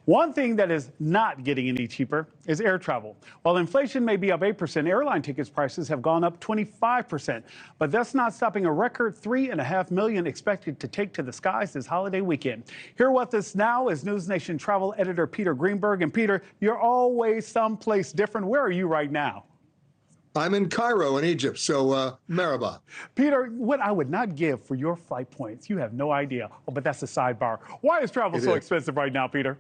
One thing that is not getting any cheaper is air travel. While inflation may be up 8%, airline tickets prices have gone up 25%. But that's not stopping a record 3.5 million expected to take to the skies this holiday weekend. Here with us now is NewsNation travel editor Peter Greenberg. And Peter, you're always someplace different. Where are you right now? I'm in Cairo in Egypt, so Merhaba. Peter, what I would not give for your flight points, you have no idea. Oh, but that's a sidebar. Why is travel so expensive right now, Peter?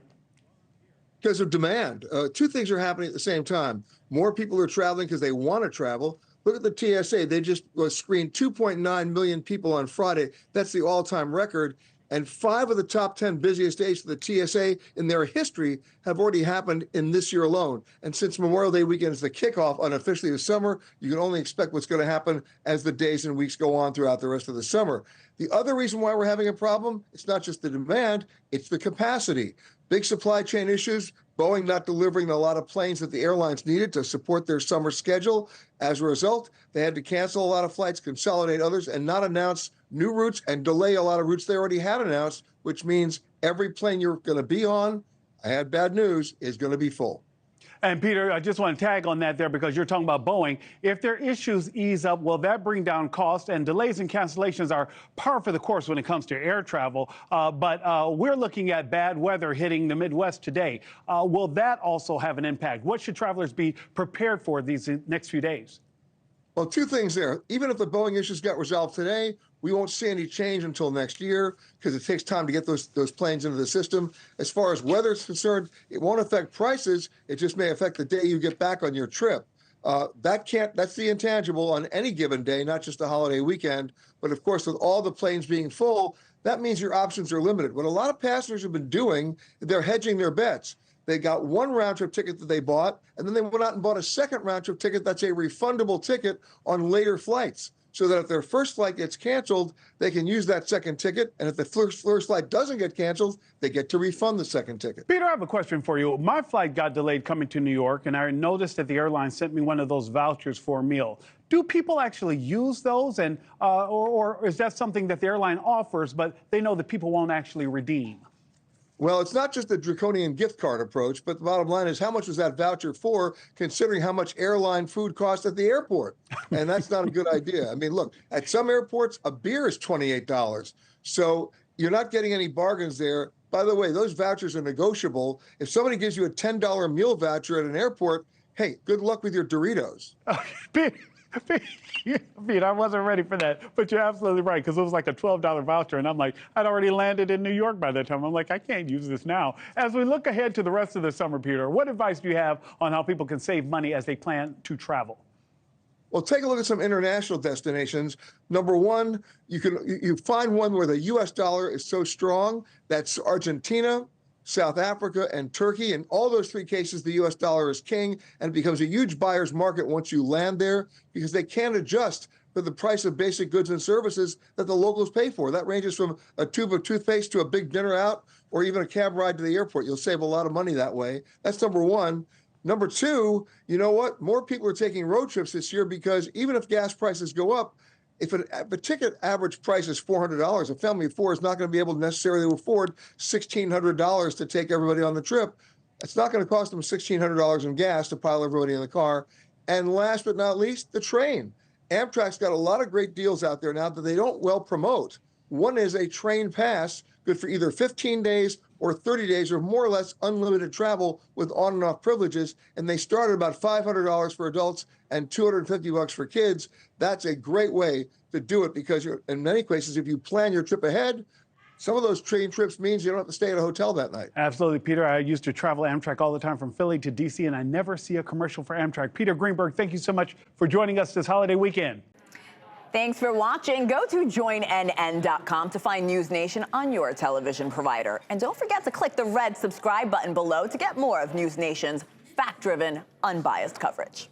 Because of demand. Two things are happening at the same time. More people are traveling because they want to travel. Look at the TSA. They just screened 2.9 million people on Friday. That's the all-time record. And 5 of the top 10 busiest days for the TSA in their history have already happened in this year alone. And since Memorial Day weekend is the kickoff unofficially of summer, you can only expect what's going to happen as the days and weeks go on throughout the rest of the summer. The other reason why we're having a problem, it's not just the demand, it's the capacity. Big supply chain issues, Boeing not delivering a lot of planes that the airlines needed to support their summer schedule. As a result, they had to cancel a lot of flights, consolidate others, and not announce new routes and delay a lot of routes they already had announced, which means every plane you're going to be on, I had bad news, is going to be full. And Peter, I just want to tag on that there because you're talking about Boeing. If their issues ease up, will that bring down costs? And delays and cancellations are par for the course when it comes to air travel. But we're looking at bad weather hitting the Midwest today. Will that also have an impact? What should travelers be prepared for these next few days? Well, two things there. Even if the Boeing issues got resolved today, we won't see any change until next year because it takes time to get those planes into the system. As far as weather is concerned, it won't affect prices. It just may affect the day you get back on your trip. That's the intangible on any given day, not just a holiday weekend. But of course, with all the planes being full, that means your options are limited. What a lot of passengers have been doing, they're hedging their bets. They got one round-trip ticket that they bought, and then they went out and bought a second round-trip ticket that's a refundable ticket on later flights, so that if their first flight gets canceled, they can use that second ticket, and if the first flight doesn't get canceled, they get to refund the second ticket. Peter, I have a question for you. My flight got delayed coming to New York, and I noticed that the airline sent me one of those vouchers for a meal. Do people actually use those, and or is that something that the airline offers, but they know that people won't actually redeem? Well, it's not just the draconian gift card approach, but the bottom line is how much was that voucher for, considering how much airline food costs at the airport? And that's not a good idea. I mean, look, at some airports, a beer is $28. So you're not getting any bargains there. By the way, those vouchers are negotiable. If somebody gives you a $10 meal voucher at an airport, hey, good luck with your Doritos. Pete, I wasn't ready for that, but you're absolutely right, because it was like a $12 voucher, and I'm like, I'd already landed in New York by that time. I'm like, I can't use this now. As we look ahead to the rest of the summer, Peter, what advice do you have on how people can save money as they plan to travel? Well, take a look at some international destinations. Number one, you find one where the U.S. dollar is so strong. That's Argentina, South Africa, and Turkey. In all those 3 cases, the U.S. dollar is king and becomes a huge buyer's market once you land there because they can't adjust for the price of basic goods and services that the locals pay for. That ranges from a tube of toothpaste to a big dinner out or even a cab ride to the airport. You'll save a lot of money that way. That's number one. Number two, you know what? More people are taking road trips this year because even if gas prices go up, if a ticket average price is $400, a family of 4 is not going to be able to necessarily afford $1,600 to take everybody on the trip. It's not going to cost them $1,600 in gas to pile everybody in the car. And last but not least, the train. Amtrak's got a lot of great deals out there now that they don't well promote. One is a train pass, good for either 15 days or 30 days or more or less unlimited travel with on and off privileges. And they start at about $500 for adults and $250 for kids. That's a great way to do it because in many cases, if you plan your trip ahead, some of those train trips means you don't have to stay at a hotel that night. Absolutely, Peter. I used to travel Amtrak all the time from Philly to D.C., and I never see a commercial for Amtrak. Peter Greenberg, thank you so much for joining us this holiday weekend. Thanks for watching. Go to joinnn.com to find NewsNation on your television provider. And don't forget to click the red subscribe button below to get more of NewsNation's fact-driven, unbiased coverage.